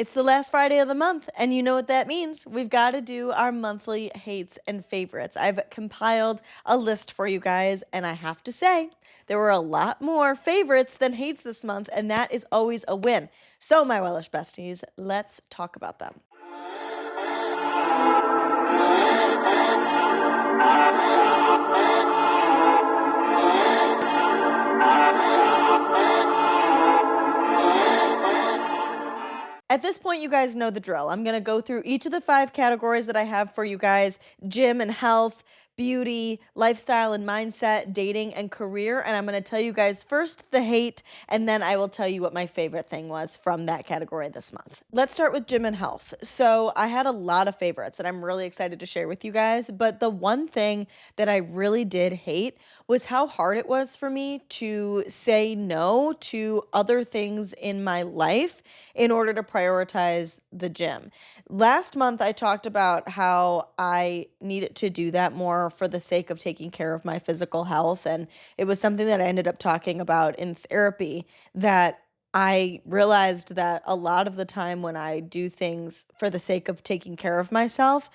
It's the last Friday of the month, and you know what that means. We've got to do our monthly hates and favorites. I've compiled a list for you guys, and I have to say, there were a lot more favorites than hates this month, and that is always a win. So, my Wellish besties, let's talk about them. At this point, you guys know the drill. I'm going to go through each of the 5 categories that I have for you guys: gym and health, beauty, lifestyle and mindset, dating, and career. And I'm going to tell you guys first the hate, and then I will tell you what my favorite thing was from that category this month. Let's start with gym and health. So I had a lot of favorites that I'm really excited to share with you guys. But the one thing that I really did hate was how hard it was for me to say no to other things in my life in order to prioritize the gym. Last month, I talked about how I needed to do that more for the sake of taking care of my physical health. And it was something that I ended up talking about in therapy, that I realized that a lot of the time when I do things for the sake of taking care of myself,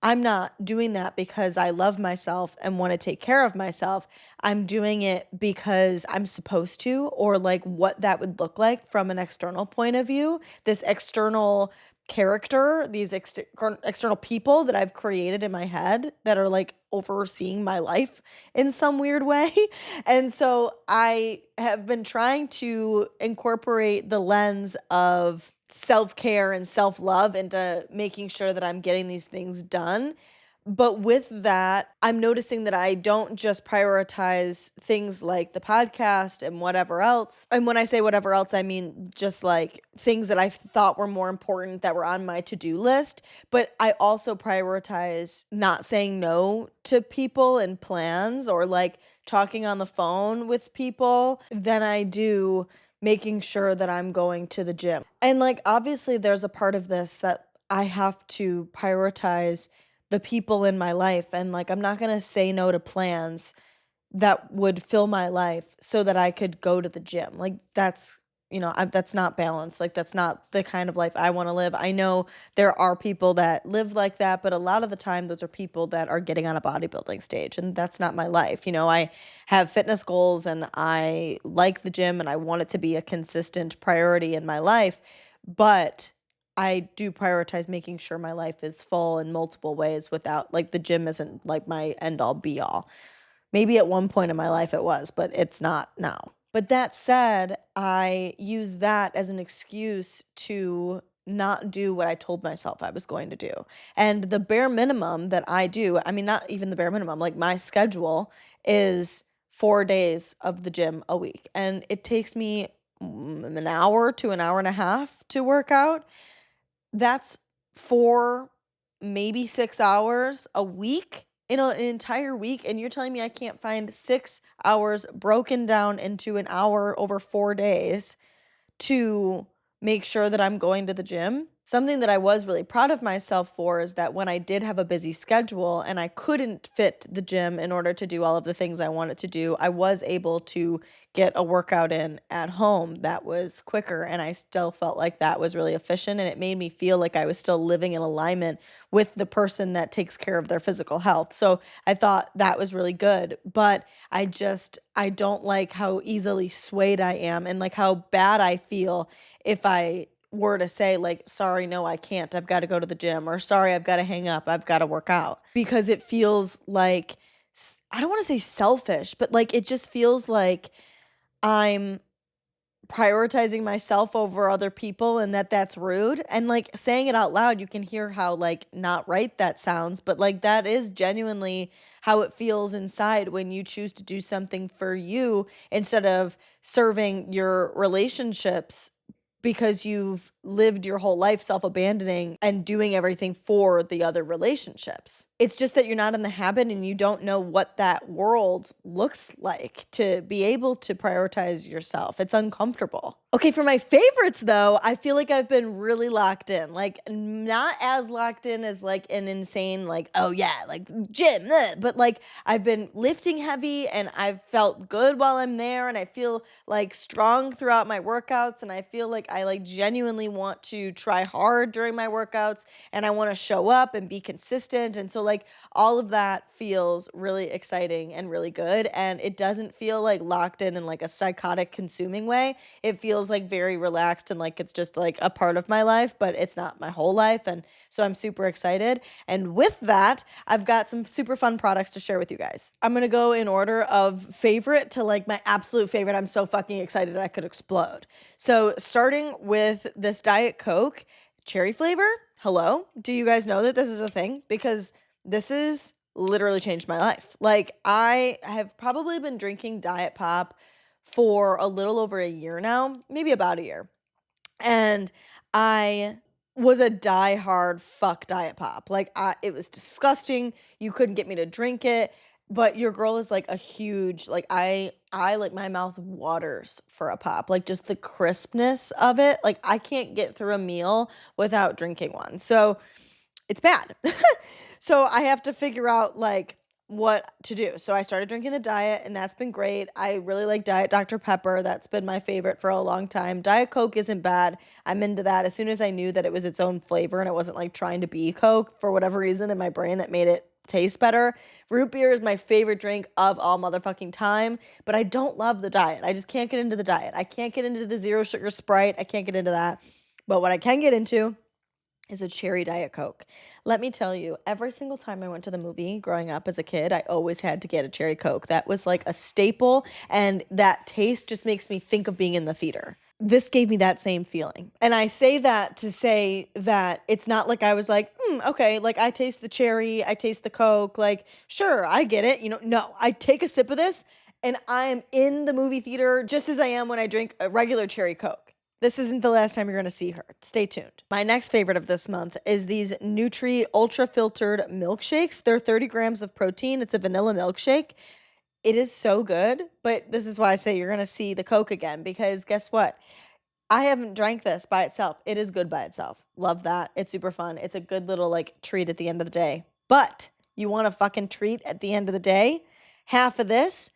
I'm not doing that because I love myself and want to take care of myself. I'm doing it because I'm supposed to, or like what that would look like from an external point of view. This external character, these external people that I've created in my head that are like overseeing my life in some weird way. And so I have been trying to incorporate the lens of self-care and self-love into making sure that I'm getting these things done. But with that, I'm noticing that I don't just prioritize things like the podcast and whatever else. And when I say whatever else, I mean just like things that I thought were more important that were on my to-do list. But I also prioritize not saying no to people and plans, or like talking on the phone with people, than I do making sure that I'm going to the gym. And like, obviously, there's a part of this that I have to prioritize the people in my life. And like, I'm not going to say no to plans that would fill my life so that I could go to the gym. Like, that's not balanced. Like, that's not the kind of life I want to live. I know there are people that live like that, but a lot of the time, those are people that are getting on a bodybuilding stage, and that's not my life. I have fitness goals, and I like the gym, and I want it to be a consistent priority in my life. But I do prioritize making sure my life is full in multiple ways, without like, the gym isn't like my end all be all. Maybe at one point in my life it was, but it's not now. But that said, I use that as an excuse to not do what I told myself I was going to do. And the bare minimum that I do, I mean, not even the bare minimum, like my schedule is 4 days of the gym a week. And it takes me an hour to an hour and a half to work out. That's 4, maybe 6 hours a week, in an entire week, and you're telling me I can't find 6 hours broken down into an hour over 4 days to make sure that I'm going to the gym? Something that I was really proud of myself for is that when I did have a busy schedule and I couldn't fit the gym in order to do all of the things I wanted to do, I was able to get a workout in at home that was quicker, and I still felt like that was really efficient, and it made me feel like I was still living in alignment with the person that takes care of their physical health. So I thought that was really good, but I don't like how easily swayed I am, and like how bad I feel if I were to say like, sorry, no, I can't, I've got to go to the gym, or sorry, I've got to hang up, I've got to work out, because it feels like, I don't want to say selfish, but like, it just feels like I'm prioritizing myself over other people, and that's rude. And like, saying it out loud, you can hear how like not right that sounds, but like, that is genuinely how it feels inside when you choose to do something for you instead of serving your relationships, because you've lived your whole life self-abandoning and doing everything for the other relationships. It's just that you're not in the habit, and you don't know what that world looks like to be able to prioritize yourself. It's uncomfortable. Okay, for my favorites though, I feel like I've been really locked in. Like not as locked in as like an insane like, oh yeah, like gym, but like I've been lifting heavy and I've felt good while I'm there and I feel like strong throughout my workouts and I feel like I like genuinely want to try hard during my workouts and I want to show up and be consistent. And so like all of that feels really exciting and really good and it doesn't feel like locked in like a psychotic consuming way. It feels like very relaxed and like it's just like a part of my life, but it's not my whole life. And so I'm super excited. And with that, I've got some super fun products to share with you guys. I'm going to go in order of favorite to like my absolute favorite. I'm so fucking excited I could explode. So starting with this Diet Coke cherry flavor. Hello. Do you guys know that this is a thing? Because this is literally changed my life. Like I have probably been drinking Diet Pop for a little over a year now, maybe about a year. And I was a diehard fuck Diet Pop. Like it was disgusting. You couldn't get me to drink it. But your girl is like a huge like I like my mouth waters for a pop. Like just the crispness of it. Like I can't get through a meal without drinking one. So it's bad. So I have to figure out like what to do. So I started drinking the diet and that's been great. I really like Diet Dr. Pepper. That's been my favorite for a long time. Diet Coke isn't bad. I'm into that. As soon as I knew that it was its own flavor and it wasn't like trying to be Coke for whatever reason in my brain that made it taste better. Root beer is my favorite drink of all motherfucking time, but I don't love the diet. I just can't get into the diet. I can't get into the zero sugar Sprite. I can't get into that. But what I can get into is a cherry Diet Coke. Let me tell you, every single time I went to the movie growing up as a kid, I always had to get a cherry Coke. That was like a staple, and that taste just makes me think of being in the theater. This gave me that same feeling. And I say that to say that it's not like I was like, okay, like I taste the cherry, I taste the Coke, like, sure, I get it. No, I take a sip of this and I am in the movie theater just as I am when I drink a regular cherry Coke. This isn't the last time you're going to see her. Stay tuned. My next favorite of this month is these Nutri Ultra Filtered Milkshakes. They're 30 grams of protein. It's a vanilla milkshake. It is so good, but this is why I say you're going to see the Coke again because guess what? I haven't drank this by itself. It is good by itself. Love that. It's super fun. It's a good little like treat at the end of the day. But you want a fucking treat at the end of the day? Half of this,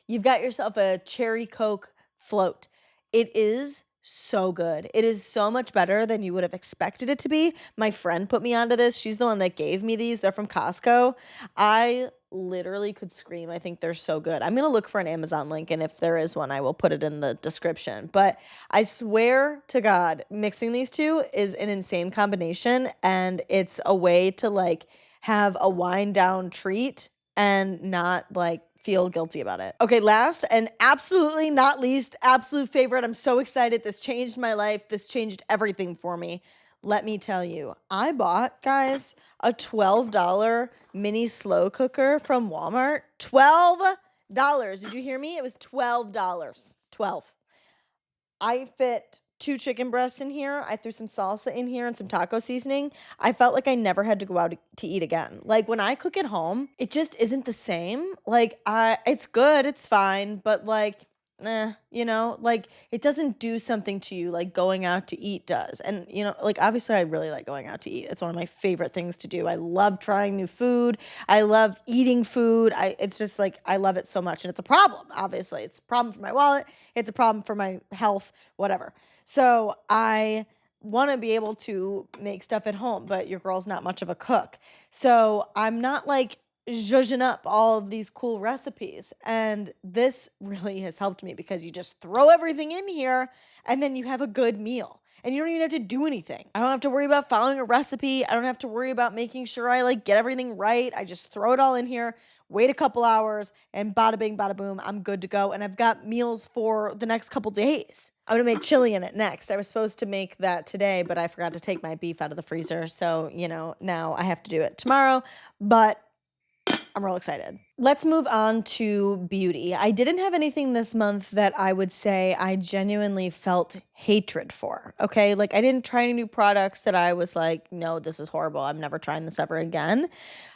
you've got yourself a cherry Coke float. It is so good. It is so much better than you would have expected it to be. My friend put me onto this. She's the one that gave me these. They're from Costco. I literally could scream. I think they're so good. I'm going to look for an Amazon link, and if there is one, I will put it in the description. But I swear to God, mixing these two is an insane combination, and it's a way to like have a wind down treat and not like feel guilty about it. Okay, last and absolutely not least, absolute favorite. I'm so excited. This changed my life. This changed everything for me. Let me tell you, I bought, guys, a $12 mini slow cooker from Walmart. $12. Did you hear me? It was $12. 12. I fit 2 chicken breasts in here. I threw some salsa in here and some taco seasoning. I felt like I never had to go out to eat again. Like when I cook at home, it just isn't the same. Like it's good, it's fine, but like like it doesn't do something to you like going out to eat does. And like obviously I really like going out to eat. It's one of my favorite things to do. I love trying new food. I love eating food. It's just like I love it so much and it's a problem. Obviously, it's a problem for my wallet. It's a problem for my health, whatever. So I want to be able to make stuff at home, but your girl's not much of a cook. So I'm not like zhuzhing up all of these cool recipes. And this really has helped me because you just throw everything in here and then you have a good meal. And you don't even have to do anything. I don't have to worry about following a recipe. I don't have to worry about making sure I like get everything right. I just throw it all in here, wait a couple hours, and bada bing, bada boom, I'm good to go. And I've got meals for the next couple days. I'm gonna make chili in it next. I was supposed to make that today, but I forgot to take my beef out of the freezer. So, now I have to do it tomorrow. But I'm real excited. Let's move on to beauty. I didn't have anything this month that I would say I genuinely felt hatred for. Okay. Like I didn't try any new products that I was like, no, this is horrible. I'm never trying this ever again.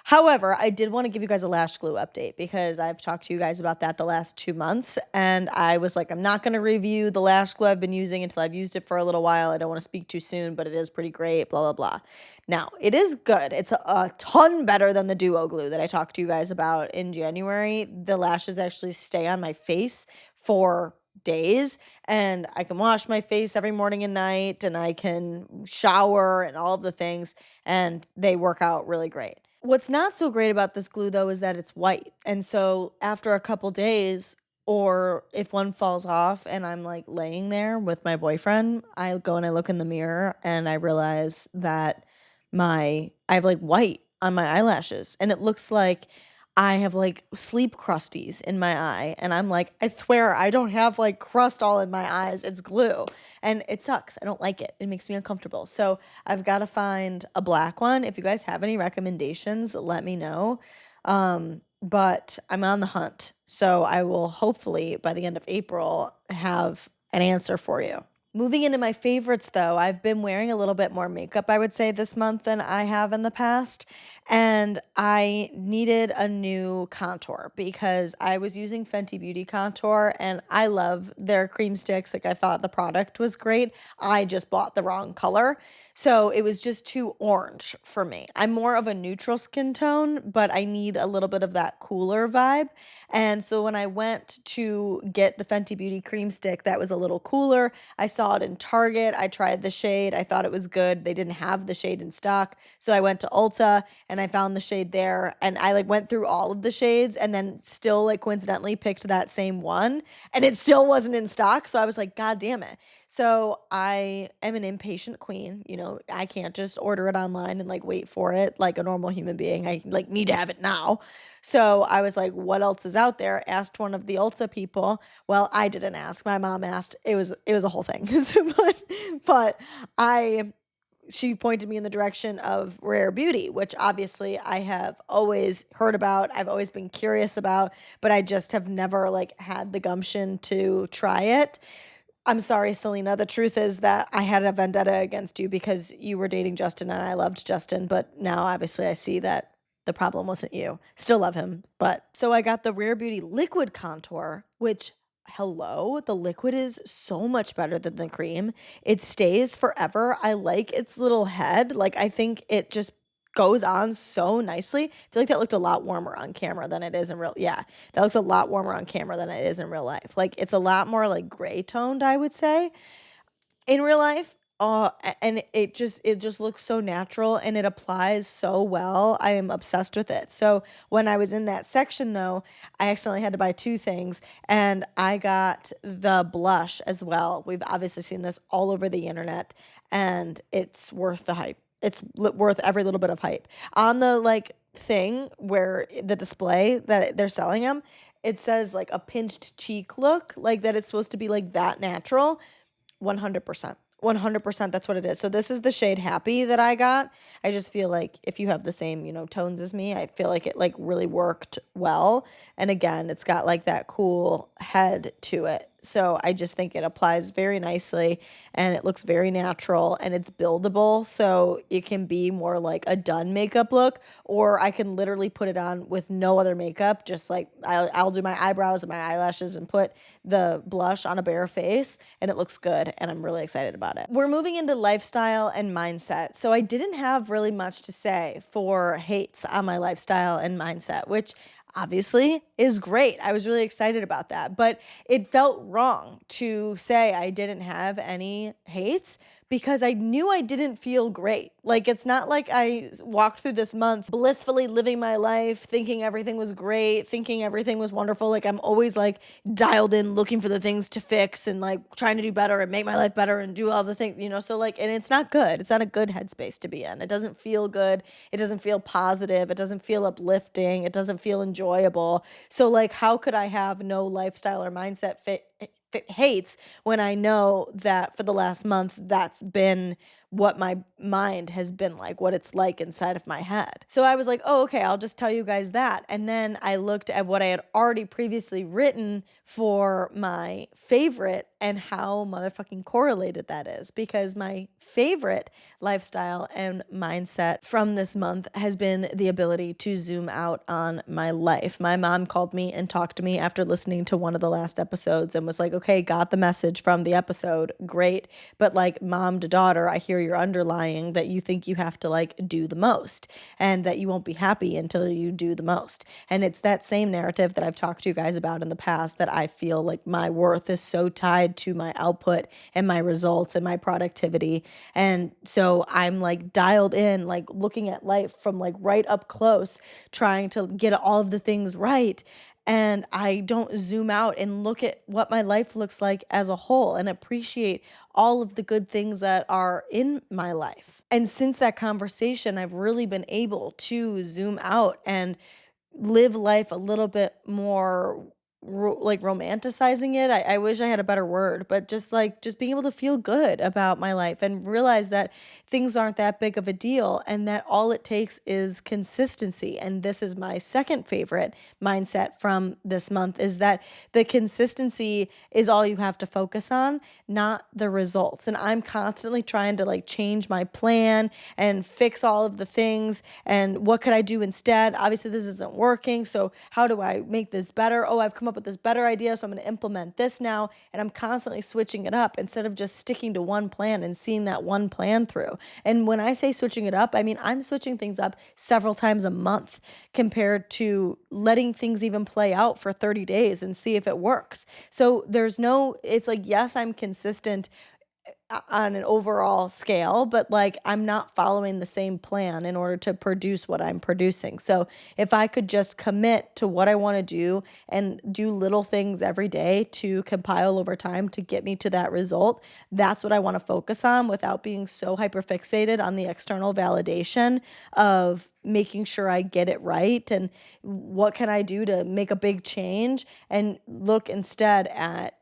However, I did want to give you guys a lash glue update because I've talked to you guys about that the last 2 months. And I was like, I'm not going to review the lash glue I've been using until I've used it for a little while. I don't want to speak too soon, but it is pretty great, blah, blah, blah. Now, it is good. It's a ton better than the Duo Glue that I talked to you guys about in January. The lashes actually stay on my face for days, and I can wash my face every morning and night, and I can shower and all of the things, and they work out really great. What's not so great about this glue though is that it's white. And so after a couple days, or if one falls off and I'm like laying there with my boyfriend, I go and I look in the mirror and I realize that I have like white on my eyelashes and it looks like I have like sleep crusties in my eye. And I'm like, I swear I don't have like crust all in my eyes. It's glue. And it sucks. I don't like it. It makes me uncomfortable. So I've got to find a black one. If you guys have any recommendations, let me know. But I'm on the hunt. So I will hopefully by the end of April have an answer for you. Moving into my favorites, though, I've been wearing a little bit more makeup, I would say, this month than I have in the past. And I needed a new contour because I was using Fenty Beauty contour and I love their cream sticks. Like, I thought the product was great. I just bought the wrong color. So it was just too orange for me. I'm more of a neutral skin tone, but I need a little bit of that cooler vibe. And so when I went to get the Fenty Beauty cream stick that was a little cooler, I saw it in Target. I tried the shade. I thought it was good. They didn't have the shade in stock. So I went to Ulta and I found the shade there. And I like went through all of the shades and then still like coincidentally picked that same one. And it still wasn't in stock. So I was like, God damn it. So I am an impatient queen. You know, I can't just order it online and like wait for it like a normal human being. I like need to have it now. So I was like, what else is out there? Asked one of the Ulta people. Well, I didn't ask. My mom asked. It was a whole thing. So, but I she pointed me in the direction of Rare Beauty, which obviously I have always heard about. I've always been curious about, but I just have never like had the gumption to try it. I'm sorry, Selena. The truth is that I had a vendetta against you because you were dating Justin and I loved Justin, but now obviously I see that the problem wasn't you. Still love him, but so I got the Rare Beauty liquid contour, which hello, the liquid is so much better than the cream. It stays forever. I like its little head. Like I think it just goes on so nicely. I feel like that looked a lot warmer on camera than it is in real. Yeah, that looks a lot warmer on camera than it is in real life. Like it's a lot more like gray toned, I would say in real life. And it just looks so natural and it applies so well. I am obsessed with it. So when I was in that section though, I accidentally had to buy two things and I got the blush as well. We've obviously seen this all over the internet and it's worth the hype. It's worth every little bit of hype. On the like thing where the display that they're selling them, it says like a pinched cheek look, like that it's supposed to be like that natural. 100%. 100% that's what it is. So this is the shade Happy that I got. I just feel like if you have the same, tones as me, I feel like it like really worked well. And again, it's got like that cool head to it. So I just think it applies very nicely and it looks very natural and it's buildable. So it can be more like a done makeup look, or I can literally put it on with no other makeup. Just like I'll do my eyebrows and my eyelashes and put the blush on a bare face and it looks good. And I'm really excited about it. We're moving into lifestyle and mindset. So I didn't have really much to say for hates on my lifestyle and mindset, which obviously is great. I was really excited about that, but it felt wrong to say I didn't have any hates because I knew I didn't feel great. Like it's not like I walked through this month blissfully living my life, thinking everything was great, thinking everything was wonderful. Like I'm always like dialed in looking for the things to fix and like trying to do better and make my life better and do all the things. So like, and it's not good. It's not a good headspace to be in. It doesn't feel good. It doesn't feel positive. It doesn't feel uplifting. It doesn't feel enjoyable. So like, how could I have no lifestyle or mindset fit hates when I know that for the last month, that's been what my mind has been like, what it's like inside of my head. So I was like, oh, okay, I'll just tell you guys that. And then I looked at what I had already previously written for my favorite and how motherfucking correlated that is. Because my favorite lifestyle and mindset from this month has been the ability to zoom out on my life. My mom called me and talked to me after listening to one of the last episodes and was like, okay, got the message from the episode. Great. But like mom to daughter, I hear you're underlying that you think you have to like do the most and that you won't be happy until you do the most. And it's that same narrative that I've talked to you guys about in the past, that I feel like my worth is so tied to my output and my results and my productivity. And so I'm like dialed in, like looking at life from like right up close, trying to get all of the things right. And I don't zoom out and look at what my life looks like as a whole and appreciate all of the good things that are in my life. And since that conversation, I've really been able to zoom out and live life a little bit more like romanticizing it. I wish I had a better word, but just being able to feel good about my life and realize that things aren't that big of a deal and that all it takes is consistency. And this is my second favorite mindset from this month, is that the consistency is all you have to focus on, not the results. And I'm constantly trying to like change my plan and fix all of the things and what could I do instead? Obviously this isn't working, so how do I make this better? Oh, I've come up with this better idea, so I'm going to implement this now. And I'm constantly switching it up instead of just sticking to one plan and seeing that one plan through. And when I say switching it up, I mean I'm switching things up several times a month compared to letting things even play out for 30 days and see if it works. So it's like, yes, I'm consistent on an overall scale, but like I'm not following the same plan in order to produce what I'm producing. So if I could just commit to what I want to do and do little things every day to compile over time to get me to that result, that's what I want to focus on without being so hyper fixated on the external validation of making sure I get it right and what can I do to make a big change, and look instead at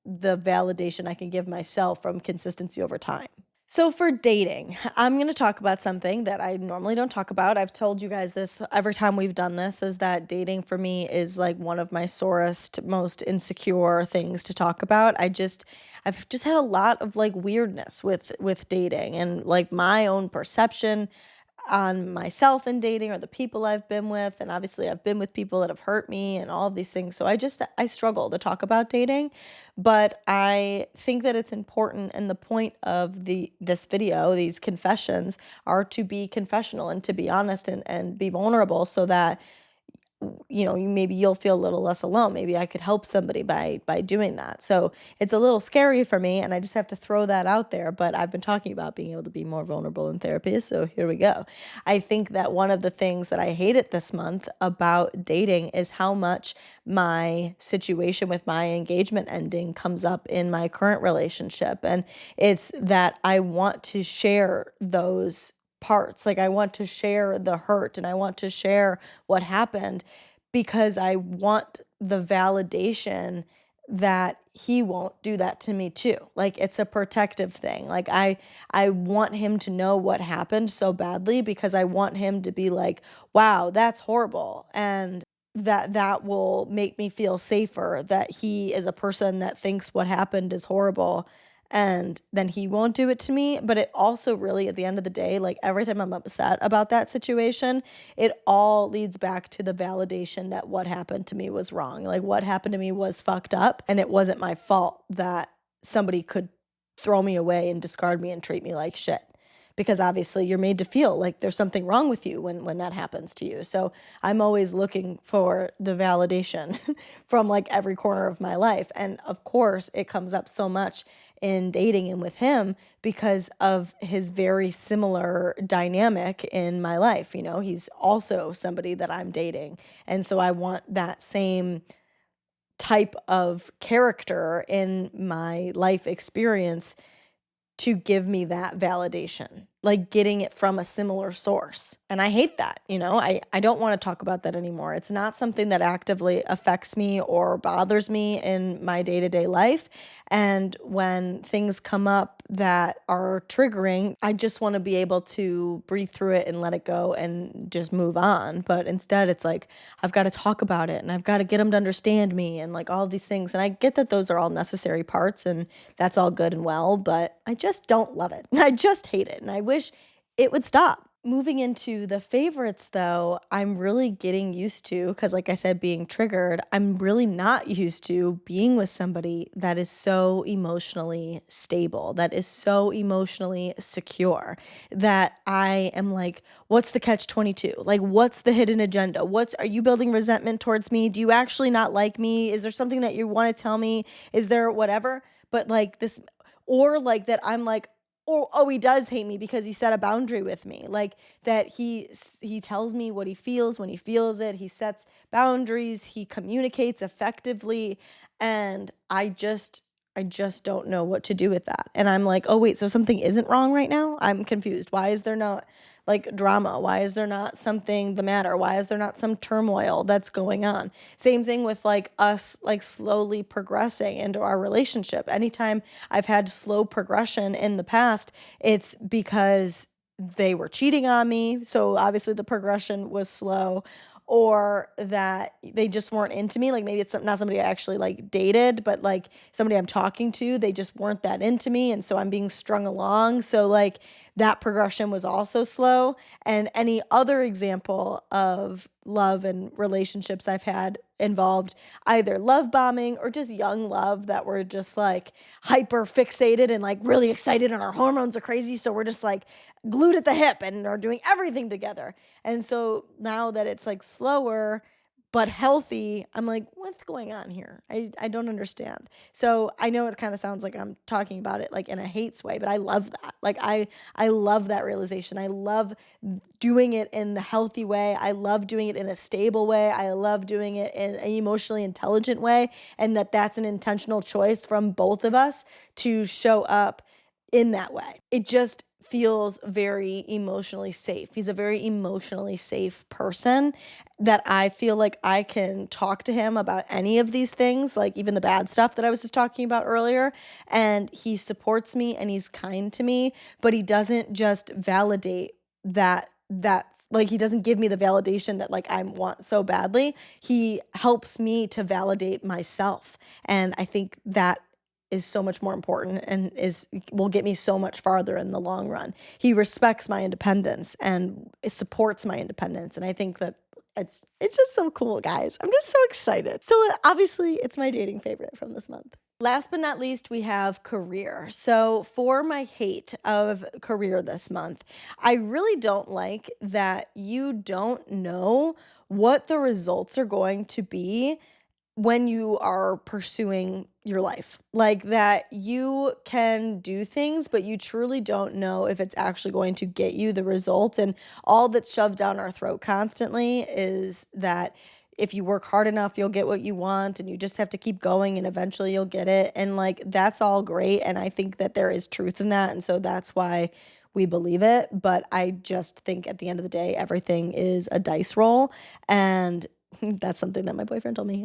the validation I can give myself from consistency over time. So, for dating, I'm going to talk about something that I normally don't talk about. I've told you guys this every time we've done this, is that dating for me is like one of my sorest, most insecure things to talk about. I've just had a lot of like weirdness with dating and like my own perception on myself in dating or the people I've been with. And obviously I've been with people that have hurt me and all of these things. So I struggle to talk about dating, but I think that it's important, and the point of this video, these confessions, are to be confessional and to be honest and be vulnerable, so that maybe you'll feel a little less alone. Maybe I could help somebody by doing that. So it's a little scary for me, and I just have to throw that out there. But I've been talking about being able to be more vulnerable in therapy, so here we go. I think that one of the things that I hated this month about dating is how much my situation with my engagement ending comes up in my current relationship, and it's that I want to share those parts. Like I want to share the hurt and I want to share what happened because I want the validation that he won't do that to me too. Like it's a protective thing. Like I want him to know what happened so badly because I want him to be like, "Wow, that's horrible." And that will make me feel safer that he is a person that thinks what happened is horrible, and then he won't do it to me. But it also really, at the end of the day, like every time I'm upset about that situation, it all leads back to the validation that what happened to me was wrong. Like what happened to me was fucked up, and it wasn't my fault that somebody could throw me away and discard me and treat me like shit. Because obviously you're made to feel like there's something wrong with you when that happens to you. So I'm always looking for the validation from like every corner of my life. And of course, it comes up so much in dating and with him because of his very similar dynamic in my life. He's also somebody that I'm dating. And so I want that same type of character in my life experience to give me that validation. like getting it from a similar source. And I hate that, I don't want to talk about that anymore. It's not something that actively affects me or bothers me in my day to day life. And when things come up that are triggering, I just want to be able to breathe through it and let it go and just move on. But instead, it's like, I've got to talk about it and I've got to get them to understand me and like all these things. And I get that those are all necessary parts and that's all good and well, but I just don't love it. I just hate it. And I wish it would stop. Moving into the favorites, though, I'm really getting used to, because like I said, being triggered, I'm really not used to being with somebody that is so emotionally stable, that is so emotionally secure, that I am like, what's the catch 22? Like, what's the hidden agenda? Are you building resentment towards me? Do you actually not like me? Is there something that you want to tell me? Is there whatever? But like this, or like that I'm like, oh, he does hate me because he set a boundary with me. Like that he tells me what he feels when he feels it. He sets boundaries, he communicates effectively, and I just don't know what to do with that. And I'm like, "Oh wait, so something isn't wrong right now? I'm confused. Why is there not like drama? Why is there not something the matter? Why is there not some turmoil that's going on?" Same thing with like us like slowly progressing into our relationship. Anytime I've had slow progression in the past, it's because they were cheating on me. So obviously the progression was slow, or that they just weren't into me. Like maybe it's not somebody I actually like dated, but like somebody I'm talking to, they just weren't that into me. And so I'm being strung along. So like that progression was also slow. And any other example of love and relationships I've had involved either love bombing or just young love that we're just like hyper fixated and like really excited and our hormones are crazy. So we're just like glued at the hip and are doing everything together. And so now that it's like slower but healthy, I'm like, what's going on here? I don't understand. So I know it kind of sounds like I'm talking about it like in a hates way, but I love that. Like I love that realization. I love doing it in the healthy way. I love doing it in a stable way. I love doing it in an emotionally intelligent way, and that's an intentional choice from both of us to show up in that way. It just feels very emotionally safe. He's a very emotionally safe person that I feel like I can talk to him about any of these things, like even the bad stuff that I was just talking about earlier. And he supports me and he's kind to me, but he doesn't just validate that like he doesn't give me the validation that like I want so badly. He helps me to validate myself. And I think that is so much more important and is will get me so much farther in the long run. He respects my independence and it supports my independence, and I think that it's just so cool, guys. I'm just so excited. So obviously, it's my dating favorite from this month. Last but not least, we have career. So, for my hate of career this month, I really don't like that you don't know what the results are going to be when you are pursuing your life. Like that you can do things, but you truly don't know if it's actually going to get you the result. And all that's shoved down our throat constantly is that if you work hard enough, you'll get what you want and you just have to keep going and eventually you'll get it. And like that's all great. And I think that there is truth in that. And so that's why we believe it. But I just think at the end of the day, everything is a dice roll. And that's something that my boyfriend told me.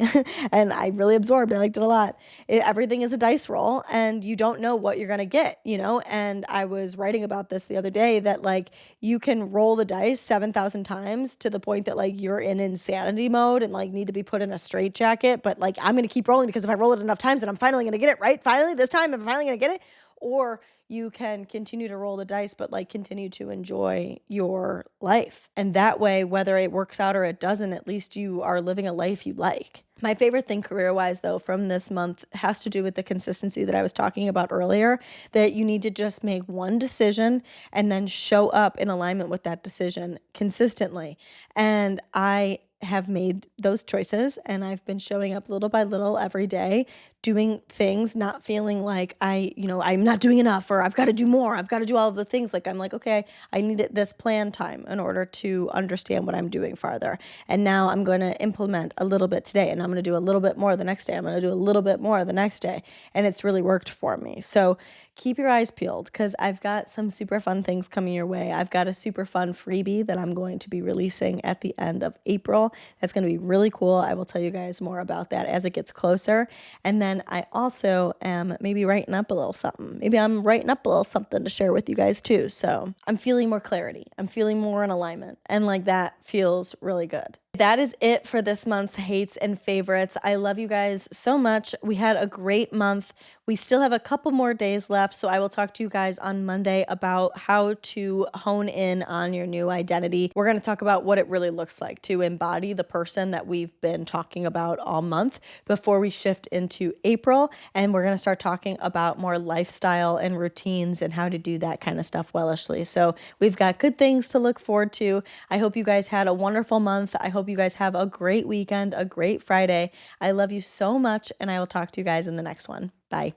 And I really absorbed. I liked it a lot. Everything is a dice roll and you don't know what you're going to get. And I was writing about this the other day that like you can roll the dice 7,000 times to the point that like you're in insanity mode and like need to be put in a straitjacket. But like I'm going to keep rolling because if I roll it enough times, then I'm finally going to get it, right? Finally, this time I'm finally going to get it. Or you can continue to roll the dice, but like continue to enjoy your life. And that way, whether it works out or it doesn't, at least you are living a life you like. My favorite thing career-wise, though, from this month has to do with the consistency that I was talking about earlier, that you need to just make one decision and then show up in alignment with that decision consistently. And I have made those choices and I've been showing up little by little every day doing things, not feeling like I'm not doing enough, or I've got to do more. I've got to do all of the things. Like I'm like, okay, I needed this plan time in order to understand what I'm doing farther. And now I'm going to implement a little bit today, and I'm going to do a little bit more the next day. I'm going to do a little bit more the next day. And it's really worked for me. So keep your eyes peeled, because I've got some super fun things coming your way. I've got a super fun freebie that I'm going to be releasing at the end of April. That's going to be really cool. I will tell you guys more about that as it gets closer. And then I also am maybe writing up a little something. Maybe I'm writing up a little something to share with you guys too. So I'm feeling more clarity. I'm feeling more in alignment. And like that feels really good. That is it for this month's hates and favorites. I love you guys so much. We had a great month. We still have a couple more days left, so I will talk to you guys on Monday about how to hone in on your new identity. We're going to talk about what it really looks like to embody the person that we've been talking about all month before we shift into April, and we're going to start talking about more lifestyle and routines and how to do that kind of stuff wellishly. So we've got good things to look forward to. I hope you guys had a wonderful month. I hope you guys have a great weekend, a great Friday. I love you so much, and I will talk to you guys in the next one. Bye.